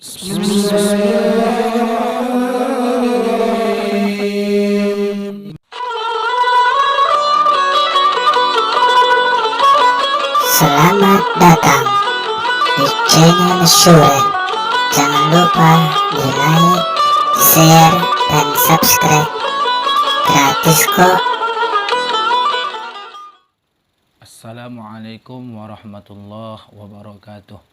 Bismillahirrahmanirrahim. Selamat datang di channel Syuren. Jangan lupa di like, share, dan subscribe. Gratis kok. Assalamualaikum warahmatullahi wabarakatuh.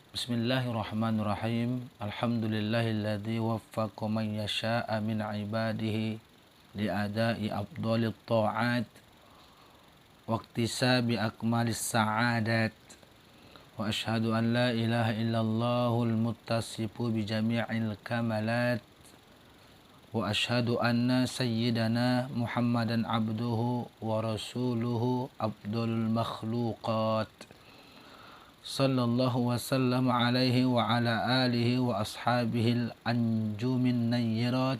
Bismillahirrahmanirrahim. Alhamdulillahilladzi waffaqa man yasha'a min ibadihi li'ada'i afdhalit ta'at wa iktisabi akmalis sa'adat. Wa ashhadu an la ilaha illallahul muttasifu bi jami'il kamalat. Wa ashhadu anna sayyidana Muhammadan abduhu wa rasuluhu afdalul makhluqat. Sallallahu wasallam alaihi wa ala alihi wa ashabihil anjumin nayyirat.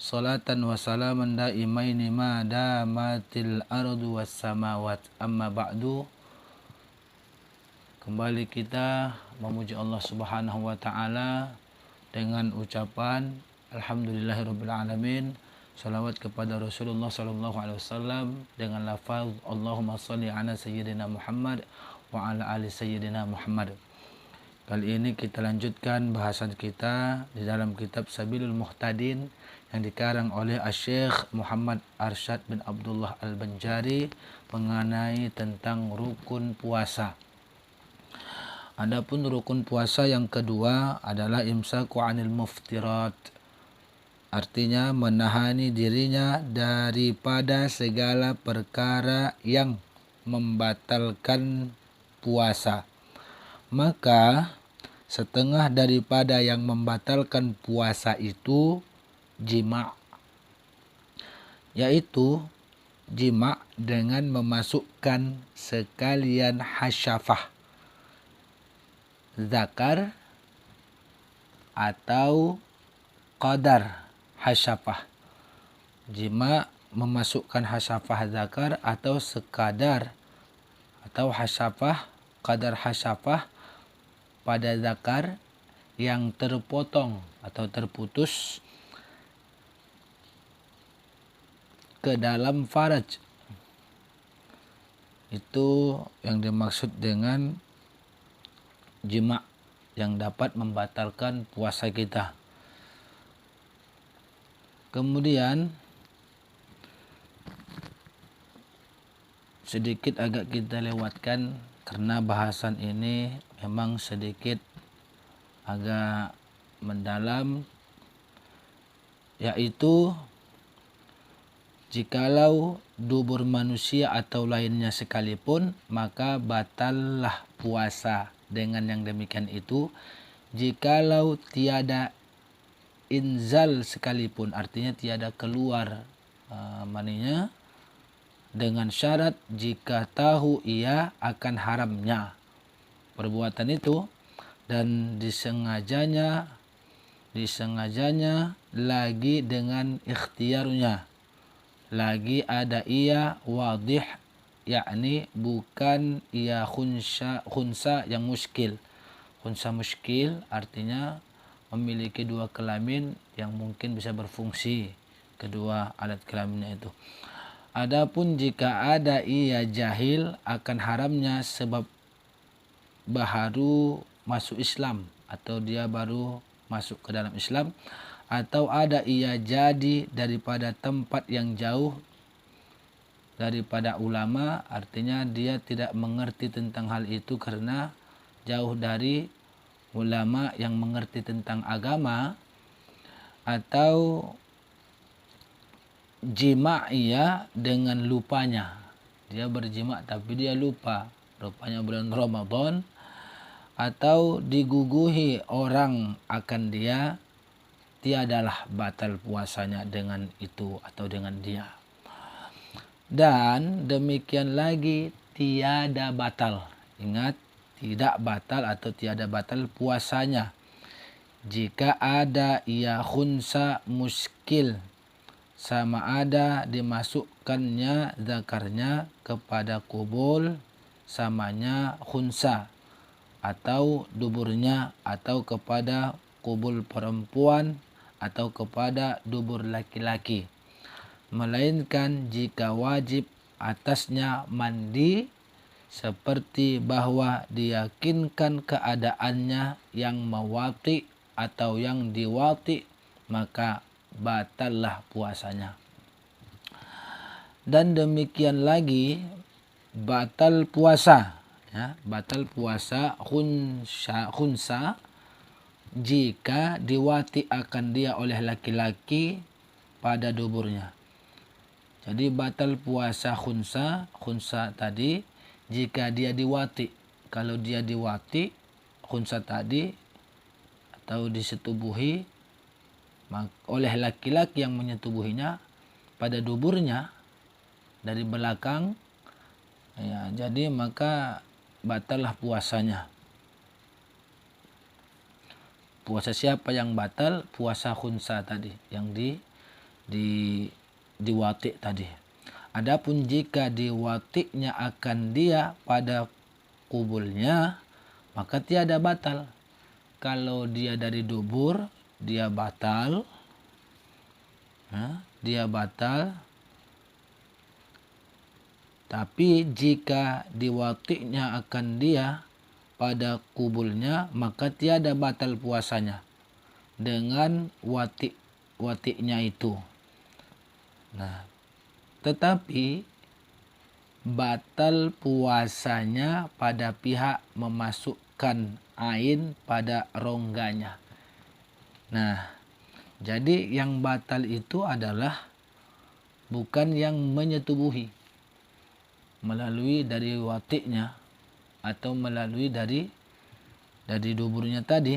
Salatan wa salaman daimaini ma damatil ardu was samawat. Amma ba'du. Kembali kita memuji Allah Subhanahu wa taala dengan ucapan alhamdulillahirabbil alamin. Salawat kepada Rasulullah sallallahu alaihi wasallam dengan lafaz Allahumma shalli ala sayyidina Muhammad wa ala ali sayyidina Muhammad. Kali ini kita lanjutkan bahasan kita di dalam kitab Sabilul Muhtadin yang dikarang oleh Asy-Syaikh Muhammad Arsyad bin Abdullah Al-Banjari mengenai tentang rukun puasa. Adapun rukun puasa yang kedua adalah imsaku 'anil muftirat. Artinya menahani dirinya daripada segala perkara yang membatalkan puasa. Maka setengah daripada yang membatalkan puasa itu jima', yaitu jima' dengan memasukkan sekalian hasyafah, zakar atau qadar hasyafah. Jima' memasukkan hasyafah zakar atau sekadar atau hasyafah, qadar hasyafah pada zakar yang terpotong atau terputus ke dalam faraj. Itu yang dimaksud dengan jima' yang dapat membatalkan puasa kita. Kemudian sedikit agak kita lewatkan karena bahasan ini memang sedikit agak mendalam, yaitu jikalau dubur manusia atau lainnya sekalipun maka batallah puasa dengan yang demikian itu. Jikalau tiada inzal sekalipun, artinya tiada keluar maninya, dengan syarat jika tahu ia akan haramnya perbuatan itu dan disengajanya lagi dengan ikhtiarnya, lagi ada ia wadih, yakni bukan ia khunsa yang muskil. Khunsa muskil artinya memiliki dua kelamin yang mungkin bisa berfungsi kedua alat kelaminnya itu. Adapun jika ada ia jahil akan haramnya sebab baru masuk Islam atau dia baru masuk ke dalam Islam, atau ada ia jadi daripada tempat yang jauh daripada ulama, artinya dia tidak mengerti tentang hal itu karena jauh dari ulama yang mengerti tentang agama, atau jima' ia dengan lupanya. Dia berjima' tapi dia lupa, rupanya bulan Ramadan, atau diguguhi orang akan dia, tiadalah batal puasanya dengan itu atau dengan dia. Dan demikian lagi tiada batal. Ingat, tidak batal atau tiada batal puasanya jika ada ia khunsa muskil, sama ada dimasukkannya zakarnya kepada kubul samanya khunsa, atau duburnya, atau kepada kubul perempuan, atau kepada dubur laki-laki, melainkan jika wajib atasnya mandi seperti bahwa diyakinkan keadaannya yang mewati atau yang diwati, maka batallah puasanya. Dan demikian lagi batal puasa, ya, batal puasa khunsa jika diwati akan dia oleh laki-laki pada duburnya. Jadi batal puasa khunsa tadi jika dia diwati. Kalau dia diwati khunsa tadi atau disetubuhi oleh laki-laki yang menyetubuhinya pada duburnya dari belakang, ya, jadi maka batallah puasanya. Puasa siapa yang batal? Puasa khunsa tadi yang diwati tadi. Adapun jika diwatinya akan dia pada kubulnya, maka tiada batal. Kalau dia dari dubur, dia batal. Dia batal. Tapi jika diwatinya akan dia pada kubulnya, maka tiada batal puasanya dengan watiknya itu. Nah, tetapi batal puasanya pada pihak memasukkan ain pada rongganya. Nah, jadi yang batal itu adalah bukan yang menyetubuhi melalui dari watiknya atau melalui dari duburnya tadi,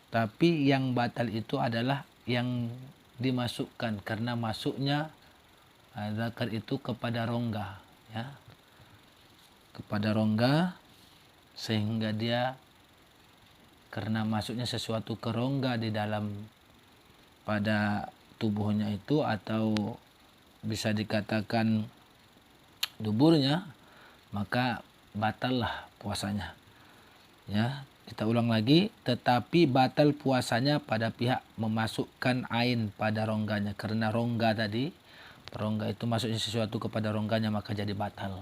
tapi yang batal itu adalah yang dimasukkan karena masuknya zakar itu kepada rongga, ya, kepada rongga, sehingga dia karena masuknya sesuatu ke rongga di dalam pada tubuhnya itu, atau bisa dikatakan duburnya, maka batallah puasanya. Ya, kita ulang lagi, tetapi batal puasanya pada pihak memasukkan ain pada rongganya, karena rongga tadi, rongga itu masuknya sesuatu kepada rongganya, maka jadi batal.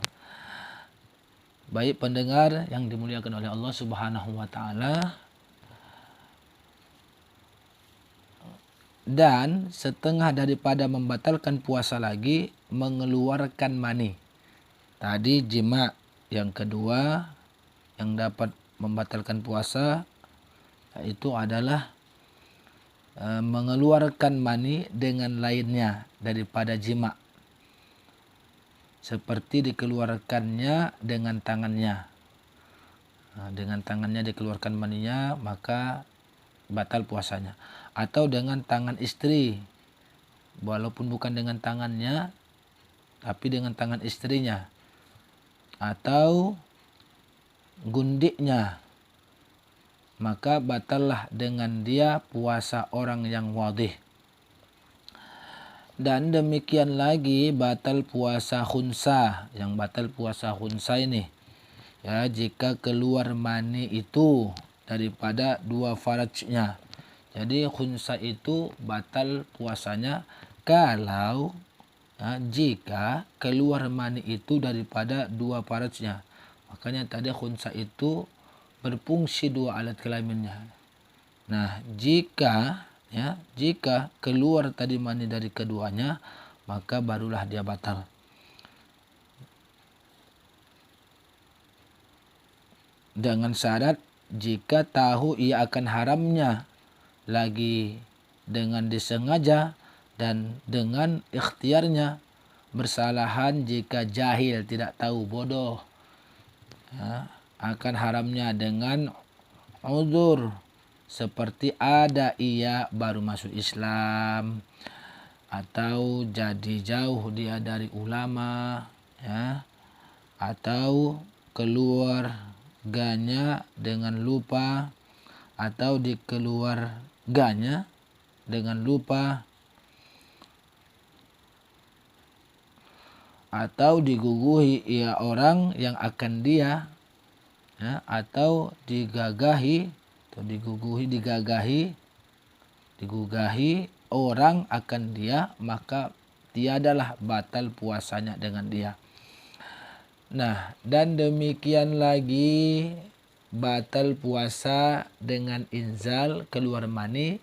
Baik pendengar yang dimuliakan oleh Allah Subhanahu wa taala, dan setengah daripada membatalkan puasa lagi mengeluarkan mani. Tadi jima yang kedua yang dapat membatalkan puasa itu adalah mengeluarkan mani dengan lainnya daripada jima, seperti dikeluarkannya dengan tangannya. Dengan tangannya dikeluarkan maninya, maka batal puasanya. Atau dengan tangan istri, walaupun bukan dengan tangannya, tapi dengan tangan istrinya. Atau gundiknya, maka batallah dengan dia puasa orang yang wadih. Dan demikian lagi batal puasa khunsa. Yang batal puasa khunsa ini, ya, jika keluar mani itu daripada dua farajnya. Jadi khunsa itu batal puasanya kalau jika keluar mani itu daripada dua farajnya. Makanya tadi khunsa itu berfungsi dua alat kelaminnya. Nah, jika keluar tadi mani dari keduanya, maka barulah dia batal. Dengan syarat jika tahu ia akan haramnya, lagi dengan disengaja dan dengan ikhtiarnya, bersalahan jika jahil, tidak tahu, bodoh, ya, akan haramnya dengan uzur, seperti ada ia baru masuk Islam, atau jadi jauh dia dari ulama, ya, atau keluarganya dengan lupa, atau dikeluarganya dengan lupa, atau diguguhi ia orang yang akan dia ya, atau digagahi atau digugahi orang akan dia, maka tiadalah batal puasanya dengan dia. Nah, dan demikian lagi batal puasa dengan inzal, keluar mani.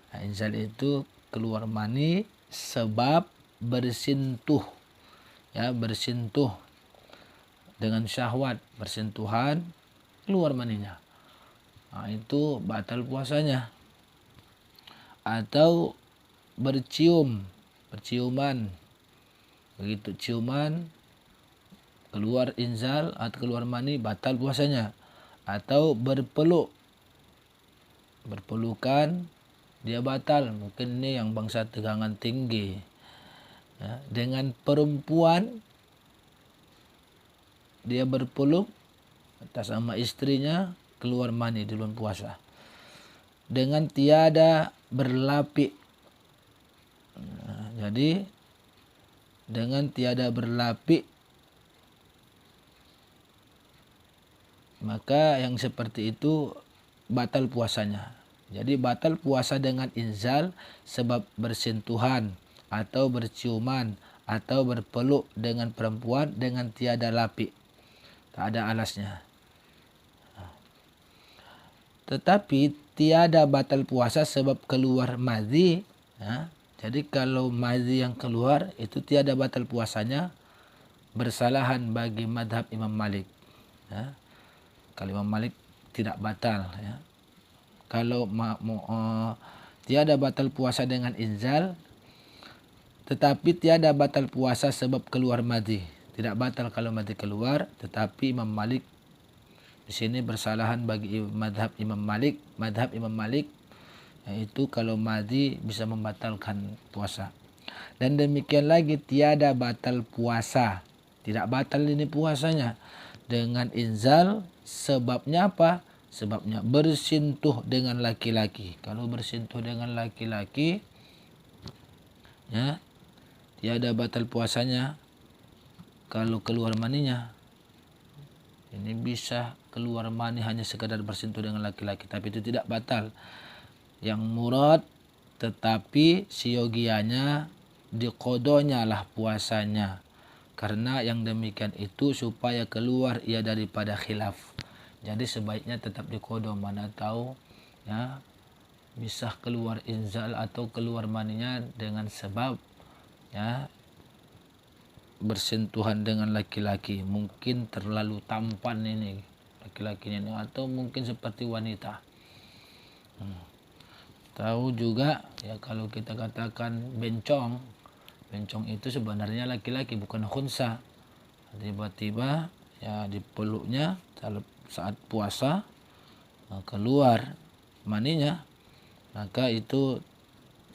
Nah, inzal itu keluar mani sebab bersentuh, ya, bersentuh dengan syahwat, bersentuhan, keluar maninya. Nah, itu batal puasanya. Atau berciuman, begitu ciuman keluar inzal atau keluar mani, batal puasanya. Atau berpelukan, dia batal. Mungkin ini yang bangsa tegangan tinggi, ya. Dengan perempuan dia berpeluk atas sama istrinya, keluar mani di bulan puasa. Dengan tiada berlapik. Nah, jadi dengan tiada berlapik, maka yang seperti itu batal puasanya. Jadi batal puasa dengan inzal sebab bersentuhan atau berciuman atau berpeluk dengan perempuan dengan tiada lapik, tak ada alasnya. Tetapi tiada batal puasa sebab keluar madhi, ya. Jadi kalau madhi yang keluar itu tiada batal puasanya, bersalahan bagi madhab Imam Malik, ya. Kalau Imam Malik tidak batal, ya. Kalau tiada batal puasa dengan inzal, tetapi tiada batal puasa sebab keluar madhi. Tidak batal kalau madhi keluar, tetapi Imam Malik di sini bersalahan bagi madhab Imam Malik. Madhab Imam Malik yaitu kalau madhi bisa membatalkan puasa. Dan demikian lagi tiada batal puasa. Tidak batal ini puasanya dengan inzal. Sebabnya apa? Sebabnya bersentuh dengan laki-laki. Kalau bersentuh dengan laki-laki, ya, tiada batal puasanya kalau keluar maninya. Ini bisa keluar mani hanya sekadar bersentuh dengan laki-laki, tapi itu tidak batal. Yang murad tetapi siogianya diqodonya lah puasanya. Karena yang demikian itu supaya keluar ia daripada khilaf. Jadi sebaiknya tetap diqodo, mana tahu, ya, bisa keluar inzal atau keluar maninya dengan sebab, ya, bersentuhan dengan laki-laki. Mungkin terlalu tampan ini laki-lakinya ini, atau mungkin seperti wanita. Tahu juga, ya, kalau kita katakan bencong itu sebenarnya laki-laki, bukan khunsa. Tiba-tiba, ya, dipeluknya saat puasa, keluar maninya, maka itu,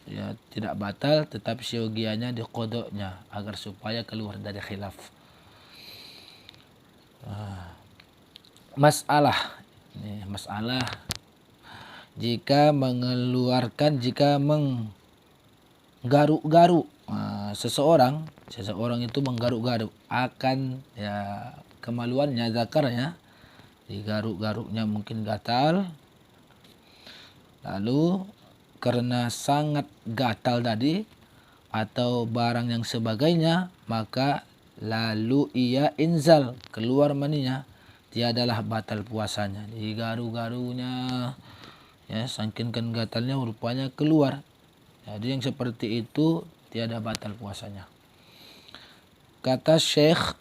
ya, tidak batal, tetapi siogianya diqodoknya agar supaya keluar dari khilaf. Masalah jika menggaruk-garuk seseorang itu menggaruk-garuk akan, ya, kemaluannya, zakarnya, digaruk-garuknya mungkin gatal, lalu karena sangat gatal tadi atau barang yang sebagainya, maka lalu ia inzal, keluar maninya, tiadalah batal puasanya. Digaru-garunya, ya, saking gatalnya rupanya keluar. Jadi yang seperti itu tiada batal puasanya. Kata Syekh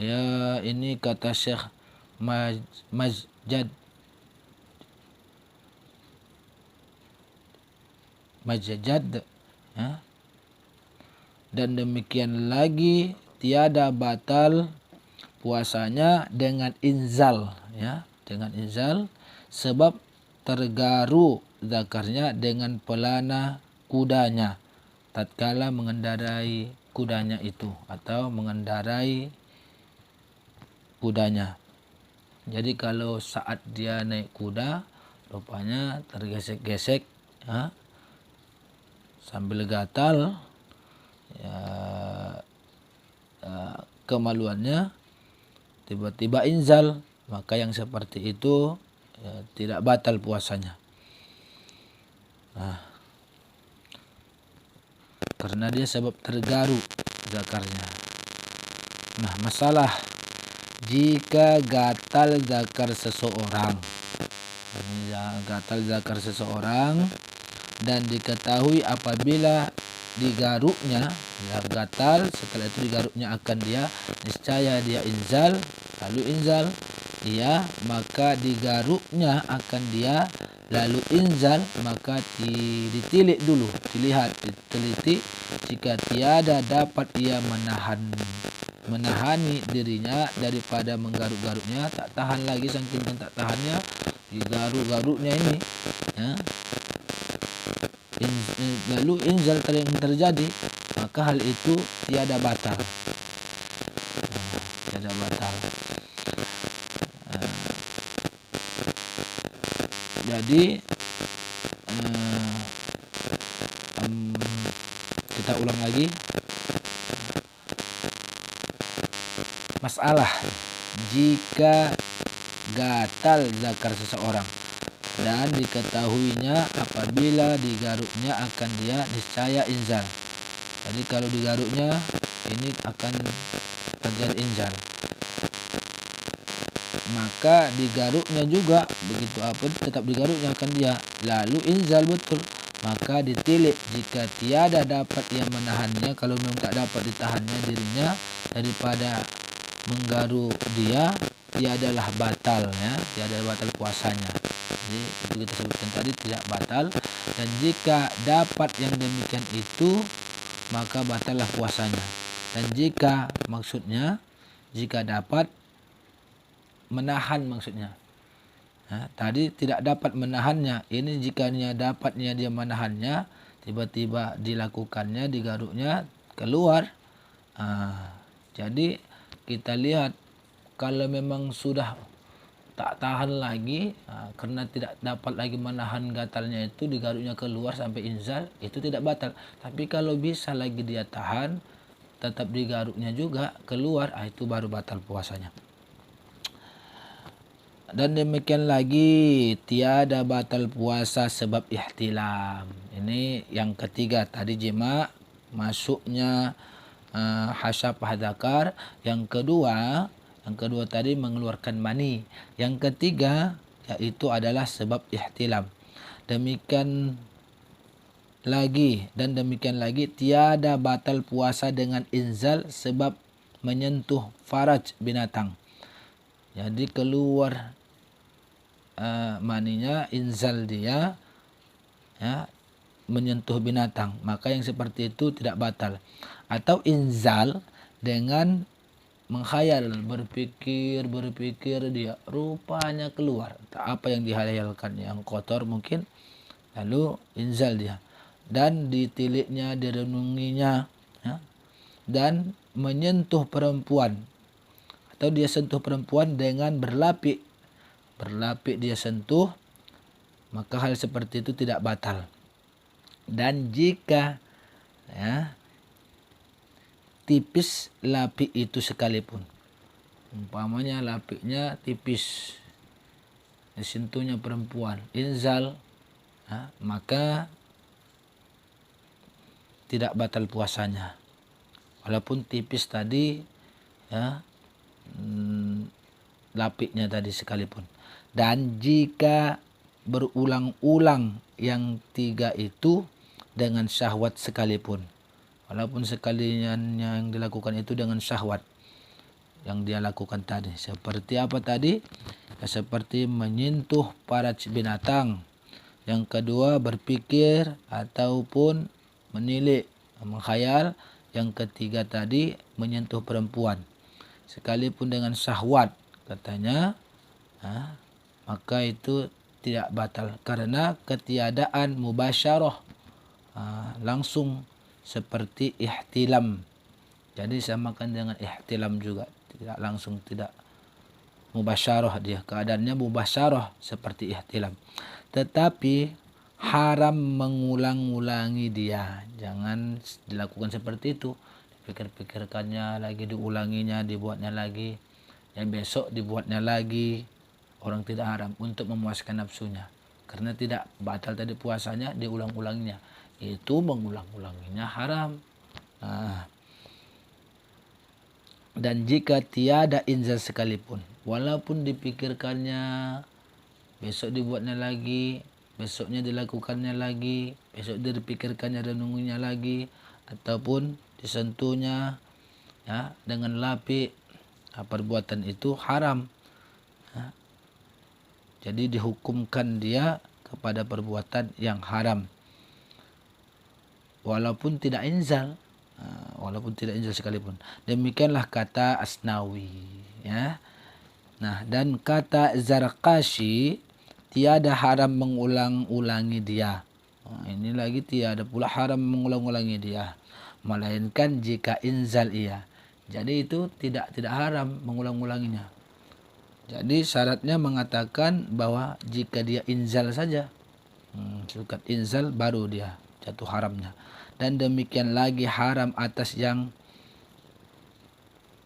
ya, ini kata Syekh Majjad, ya. Dan demikian lagi tiada batal puasanya dengan inzal, ya, dengan inzal sebab tergaru zakarnya dengan pelana kudanya tatkala mengendarai kudanya itu atau mengendarai kudanya. Jadi kalau saat dia naik kuda rupanya tergesek-gesek, ya, sambil gatal ya, kemaluannya tiba-tiba inzal, maka yang seperti itu ya, tidak batal puasanya. Nah, karena dia sebab tergaru zakarnya. Nah, masalah jika gatal zakar seseorang, ini gatal zakar seseorang dan diketahui apabila digaruknya ya gatal, setelah itu digaruknya akan dia niscaya dia inzal, lalu inzal dia, maka digaruknya akan dia lalu inzal, maka ditilik dulu, dilihat, diteliti, jika tiada dapat ia menahani dirinya daripada menggaruk-garuknya, tak tahan lagi, saking tak tahannya digaruk-garuknya ini ya, lalu inzal terjadi, maka hal itu tiada batal. Tiada batal. Jadi kita ulang lagi masalah jika gatal zakar seseorang dan diketahuinya apabila digaruknya akan dia niscaya inzal. Jadi kalau digaruknya ini akan terjadi inzal, maka digaruknya juga begitu apa tetap digaruknya akan dia lalu inzal betul, maka ditilik, jika tiada dapat ia menahannya, kalau memang tak dapat ditahannya dirinya daripada menggaruk dia, tiadalah batal ya, tiada batal puasanya. Jadi itu kita sebutkan tadi tidak batal, dan jika dapat yang demikian itu maka batallah puasanya. Dan jika maksudnya jika dapat menahan maksudnya. Nah, tadi tidak dapat menahannya. Ini jikanya dapatnya dia menahannya, tiba-tiba dilakukannya, digaruknya keluar. Jadi kita lihat kalau memang sudah tak tahan lagi karena tidak dapat lagi menahan gatalnya itu, digaruknya keluar sampai inzal, itu tidak batal. Tapi kalau bisa lagi dia tahan, tetap digaruknya juga keluar, itu baru batal puasanya. Dan demikian lagi tiada batal puasa sebab ihtilam. Ini yang ketiga tadi jima, masuknya hasyafah zakar. Yang kedua tadi mengeluarkan mani. Yang ketiga yaitu adalah sebab ihtilam. Demikian lagi tiada batal puasa dengan inzal sebab menyentuh faraj binatang. Jadi keluar maninya, inzal dia ya, menyentuh binatang, maka yang seperti itu tidak batal. Atau inzal dengan menghayal, berpikir dia rupanya keluar apa yang dihayalkan, yang kotor mungkin, lalu inzal dia, dan ditiliknya, direnunginya ya, dan menyentuh perempuan atau dia sentuh perempuan dengan berlapik dia sentuh, maka hal seperti itu tidak batal. Dan jika ya, tipis lapik itu sekalipun, umpamanya lapiknya tipis, disentuhnya perempuan, inzal, ya, maka tidak batal puasanya walaupun tipis tadi ya, lapiknya tadi sekalipun. Dan jika berulang-ulang yang tiga itu dengan syahwat sekalipun, walaupun sekalinya yang dilakukan itu dengan syahwat yang dia lakukan tadi, seperti apa tadi? Ya, seperti menyentuh faraj binatang. Yang kedua berpikir ataupun menilik, menghayal. Yang ketiga tadi menyentuh perempuan sekalipun dengan syahwat katanya, maka itu tidak batal karena ketiadaan mubasyarah langsung seperti ihtilam. Jadi samakan dengan ihtilam juga, tidak langsung, tidak mubasyarah, dia keadaannya mubasyarah seperti ihtilam. Tetapi haram mengulang-ulangi dia. Jangan dilakukan seperti itu. Pikir-pikirkannya lagi, diulanginya, dibuatnya lagi. Yang besok dibuatnya lagi. Orang tidak haram untuk memuaskan nafsunya. Karena tidak batal tadi puasanya, diulang-ulanginya. Itu mengulang-ulanginya haram. Nah, dan jika tiada inzal sekalipun, walaupun dipikirkannya, besok dibuatnya lagi, besoknya dilakukannya lagi, besok dipikirkannya dan nunggunya lagi, ataupun disentuhnya ya dengan lapik, perbuatan itu haram. Ya. Jadi dihukumkan dia kepada perbuatan yang haram, walaupun tidak inzal. Walaupun tidak inzal sekalipun. Demikianlah kata Asnawi. Ya. Nah, dan kata Zarqashi, tiada haram mengulang-ulangi dia. Ini lagi tiada pula haram mengulang-ulangi dia, melainkan jika inzal ia. Jadi itu tidak haram mengulang-ulanginya. Jadi syaratnya mengatakan bahwa jika dia inzal saja, sukat inzal baru dia jatuh haramnya. Dan demikian lagi haram atas yang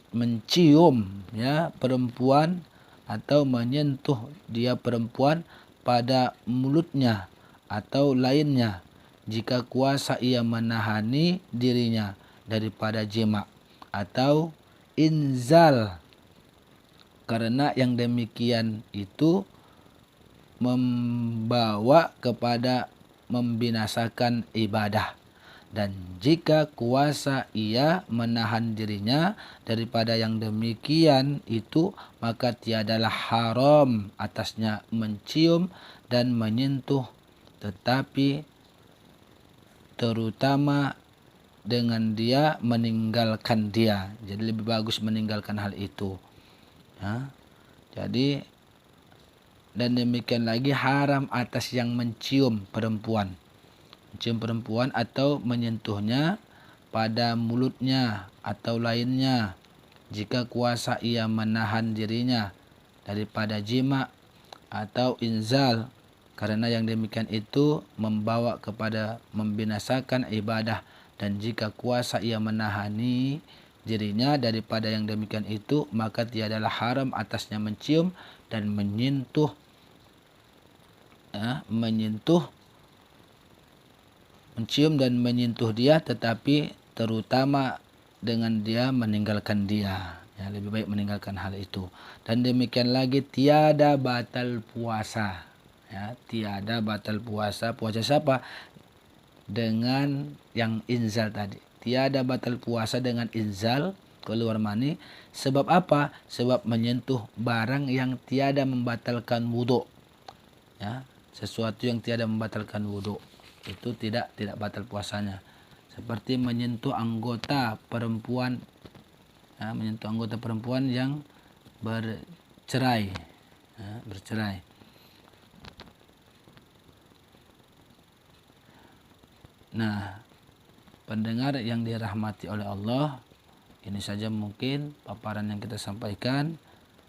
mencium ya perempuan atau menyentuh dia perempuan pada mulutnya atau lainnya, jika kuasa ia menahani dirinya daripada jima atau inzal, karena yang demikian itu membawa kepada membinasakan ibadah. Dan jika kuasa ia menahan dirinya daripada yang demikian itu, maka tiadalah haram atasnya mencium dan menyentuh, tetapi terutama dengan dia meninggalkan dia. Jadi lebih bagus meninggalkan hal itu. Ya. Jadi dan demikian lagi haram atas yang mencium perempuan atau menyentuhnya pada mulutnya atau lainnya, jika kuasa ia menahan dirinya daripada jima atau inzal, karena yang demikian itu membawa kepada membinasakan ibadah. Dan jika kuasa ia menahani dirinya daripada yang demikian itu, maka tiadalah haram atasnya mencium dan menyentuh mencium dan menyentuh dia, tetapi terutama dengan dia meninggalkan dia. Ya, lebih baik meninggalkan hal itu. Dan demikian lagi tiada batal puasa. Ya, tiada batal puasa. Puasa siapa? Dengan yang inzal tadi. Tiada batal puasa dengan inzal, keluar mani. Sebab apa? Sebab menyentuh barang yang tiada membatalkan wudhu. Ya, sesuatu yang tiada membatalkan wudhu itu tidak batal puasanya. Seperti menyentuh anggota perempuan, ya, menyentuh anggota perempuan yang bercerai, ya, bercerai. Nah, pendengar yang dirahmati oleh Allah, ini saja mungkin paparan yang kita sampaikan.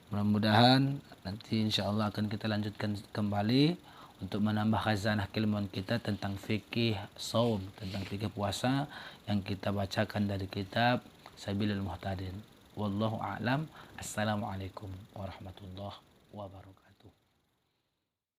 Mudah-mudahan nanti insya-Allah akan kita lanjutkan kembali untuk menambah khazanah keilmuan kita tentang fikih shaum, tentang fikih puasa yang kita bacakan dari kitab Sabilul Muhtadin. Wallahu a'lam. Assalamualaikum warahmatullahi wabarakatuh.